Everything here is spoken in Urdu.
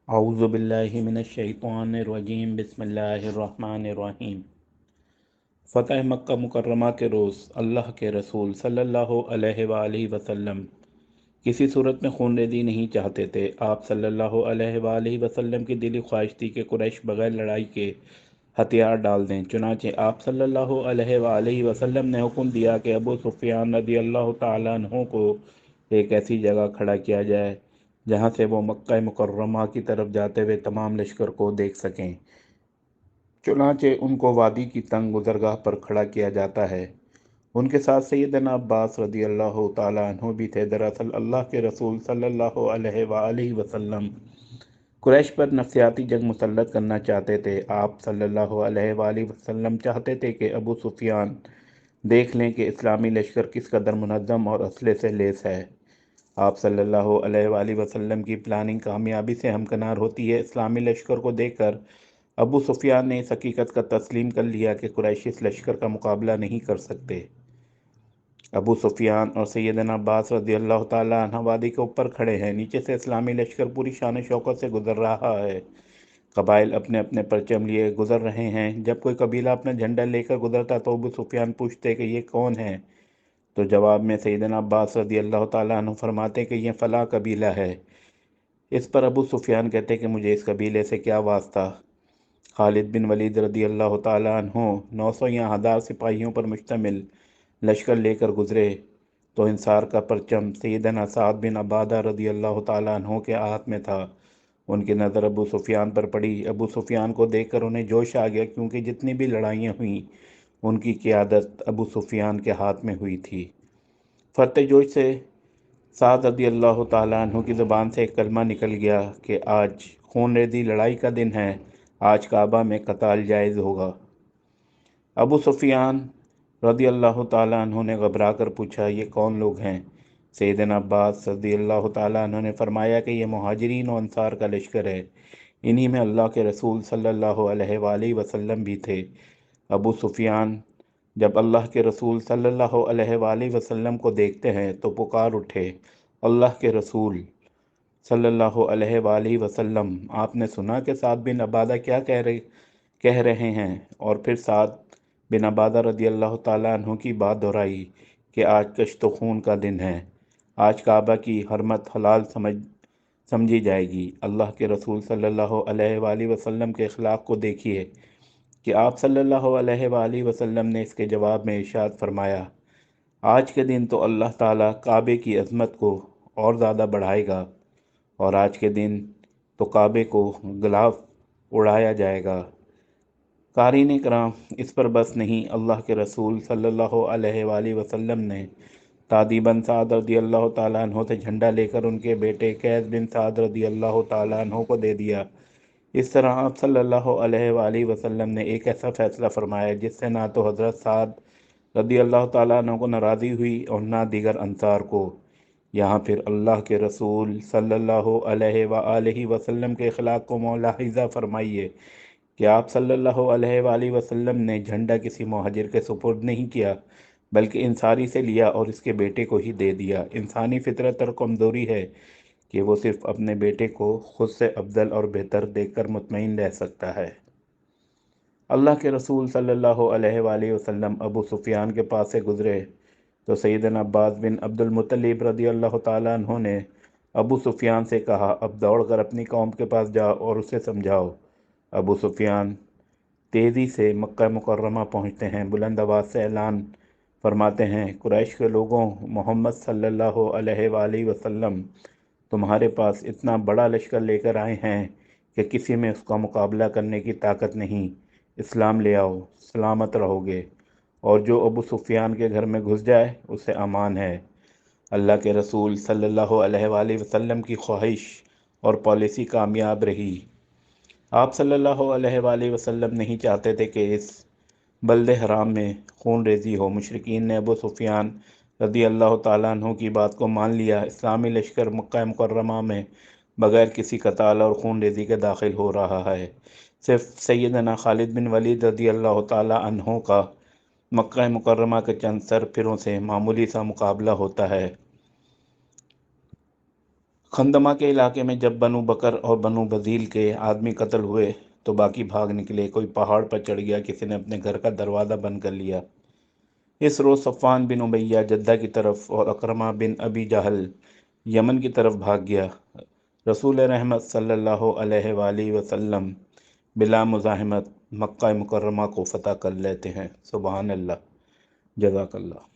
اعوذ باللہ من الشیطان الرجیم بسم اللہ الرحمن الرحیم۔ فتح مکہ مکرمہ کے روز اللہ کے رسول صلی اللہ علیہ وآلہ وسلم کسی صورت میں خون ریزی نہیں چاہتے تھے۔ آپ صلی اللہ علیہ وآلہ وسلم کی دلی خواہش تھی کہ قریش بغیر لڑائی کے ہتھیار ڈال دیں۔ چنانچہ آپ صلی اللہ علیہ وآلہ وسلم نے حکم دیا کہ ابو سفیان رضی اللہ تعالیٰ عنہ کو ایک ایسی جگہ کھڑا کیا جائے جہاں سے وہ مکہ مکرمہ کی طرف جاتے ہوئے تمام لشکر کو دیکھ سکیں۔ چنانچہ ان کو وادی کی تنگ گزرگاہ پر کھڑا کیا جاتا ہے۔ ان کے ساتھ سیدنا عباس رضی اللہ تعالیٰ عنہ بھی تھے۔ دراصل اللہ کے رسول صلی اللہ علیہ وآلہ وسلم قریش پر نفسیاتی جنگ مسلط کرنا چاہتے تھے۔ آپ صلی اللہ علیہ وآلہ وسلم چاہتے تھے کہ ابو سفیان دیکھ لیں کہ اسلامی لشکر کس قدر منظم اور اسلحے سے لیس ہے۔ آپ صلی اللہ علیہ وآلہ وسلم کی پلاننگ کامیابی سے ہمکنار ہوتی ہے۔ اسلامی لشکر کو دیکھ کر ابو سفیان نے اس حقیقت کا تسلیم کر لیا کہ قریشی اس لشکر کا مقابلہ نہیں کر سکتے۔ ابو سفیان اور سیدنا عباس رضی اللہ تعالیٰ عنہ وادی کے اوپر کھڑے ہیں۔ نیچے سے اسلامی لشکر پوری شان و شوکت سے گزر رہا ہے۔ قبائل اپنے اپنے پرچم لیے گزر رہے ہیں۔ جب کوئی قبیلہ اپنا جھنڈا لے کر گزرتا تو ابو سفیان پوچھتے کہ یہ کون ہے؟ تو جواب میں سیدنا عباس رضی اللہ تعالیٰ عنہ فرماتے کہ یہ فلاں قبیلہ ہے۔ اس پر ابو سفیان کہتے کہ مجھے اس قبیلے سے کیا واسطہ؟ خالد بن ولید رضی اللہ تعالیٰ عنہ 900 یا 1000 سپاہیوں پر مشتمل لشکر لے کر گزرے تو انصار کا پرچم سیدنا سعد بن عبادہ رضی اللہ تعالیٰ عنہ کے ہاتھ میں تھا۔ ان کی نظر ابو سفیان پر پڑی۔ ابو سفیان کو دیکھ کر انہیں جوش آ گیا، کیونکہ جتنی بھی لڑائیاں ہوئیں ان کی قیادت ابو سفیان کے ہاتھ میں ہوئی تھی۔ فتح جوش سے سعد رضی اللہ تعالیٰ عنہ کی زبان سے ایک کلمہ نکل گیا کہ آج خون ریزی لڑائی کا دن ہے، آج کعبہ میں قتال جائز ہوگا۔ ابو سفیان رضی اللہ تعالیٰ عنہ نے گھبرا کر پوچھا یہ کون لوگ ہیں؟ سیدنا عباس رضی اللہ تعالیٰ عنہ نے فرمایا کہ یہ مہاجرین و انصار کا لشکر ہے، انہی میں اللہ کے رسول صلی اللہ علیہ وآلہ وسلم بھی تھے۔ ابو سفیان جب اللہ کے رسول صلی اللہ علیہ وآلہ وسلم کو دیکھتے ہیں تو پکار اٹھے، اللہ کے رسول صلی اللہ علیہ وآلہ وسلم، آپ نے سنا کہ سعد بن عبادہ کیا کہہ رہے ہیں؟ اور پھر سعد بن عبادہ رضی اللہ تعالیٰ عنہ کی بات دہرائی کہ آج کشت و خون کا دن ہے، آج کعبہ کی حرمت حلال سمجھی جائے گی۔ اللہ کے رسول صلی اللہ علیہ وآلہ وسلم کے اخلاق کو دیکھیے کہ آپ صلی اللہ علیہ وآلہ وسلم نے اس کے جواب میں ارشاد فرمایا، آج کے دن تو اللہ تعالیٰ کعبے کی عظمت کو اور زیادہ بڑھائے گا، اور آج کے دن تو کعبے کو غلاف اڑایا جائے گا۔ قارئین کرام، اس پر بس نہیں، اللہ کے رسول صلی اللہ علیہ وآلہ وسلم نے تادیباً سعد رضی اللہ تعالیٰ عنہ سے جھنڈا لے کر ان کے بیٹے قیس بن سعد رضی اللہ تعالیٰ عنہ کو دے دیا۔ اس طرح آپ صلی اللہ علیہ وآلہ وسلم نے ایک ایسا فیصلہ فرمایا جس سے نہ تو حضرت سعد رضی اللہ تعالیٰ عنہ کو ناراضی ہوئی اور نہ دیگر انصار کو۔ یہاں پھر اللہ کے رسول صلی اللہ علیہ وآلہ وسلم کے اخلاق کو ملاحظہ فرمائیے کہ آپ صلی اللہ علیہ وآلہ وسلم نے جھنڈا کسی مہاجر کے سپرد نہیں کیا، بلکہ انصاری سے لیا اور اس کے بیٹے کو ہی دے دیا۔ انسانی فطرت اور کمزوری ہے کہ وہ صرف اپنے بیٹے کو خود سے افضل اور بہتر دیکھ کر مطمئن رہ سکتا ہے۔ اللہ کے رسول صلی اللہ علیہ وآلہ وسلم ابو سفیان کے پاس سے گزرے تو سیدنا عباس بن عبد المطلب رضی اللہ تعالیٰ عنہ نے ابو سفیان سے کہا، اب دوڑ کر اپنی قوم کے پاس جاؤ اور اسے سمجھاؤ۔ ابو سفیان تیزی سے مکہ مکرمہ پہنچتے ہیں، بلند آواز سے اعلان فرماتے ہیں، قریش کے لوگوں، محمد صلی اللہ علیہ وآلہ وسلم تمہارے پاس اتنا بڑا لشکر لے کر آئے ہیں کہ کسی میں اس کا مقابلہ کرنے کی طاقت نہیں۔ اسلام لے آؤ، سلامت رہو گے، اور جو ابو سفیان کے گھر میں گھس جائے اسے امان ہے۔ اللہ کے رسول صلی اللہ علیہ وآلہ وسلم کی خواہش اور پالیسی کامیاب رہی۔ آپ صلی اللہ علیہ وآلہ وسلم نہیں چاہتے تھے کہ اس بلد حرام میں خون ریزی ہو۔ مشرکین نے ابو سفیان رضی اللہ تعالیٰ عنہ کی بات کو مان لیا۔ اسلامی لشکر مکہ مکرمہ میں بغیر کسی قتال اور خون ریزی کے داخل ہو رہا ہے۔ صرف سیدنا خالد بن ولید رضی اللہ تعالیٰ عنہ کا مکہ مکرمہ کے چند سرپھروں سے معمولی سا مقابلہ ہوتا ہے۔ خندمہ کے علاقے میں جب بنو بکر اور بنو بزیل کے آدمی قتل ہوئے تو باقی بھاگ نکلے، کوئی پہاڑ پر چڑھ گیا، کسی نے اپنے گھر کا دروازہ بند کر لیا۔ اس روز صفوان بن امیہ جدہ کی طرف اور اکرمہ بن ابی جہل یمن کی طرف بھاگ گیا۔ رسول رحمت صلی اللہ علیہ وآلہ وسلم بلا مزاحمت مکہ مکرمہ کو فتح کر لیتے ہیں۔ سبحان اللہ، جزاک اللہ۔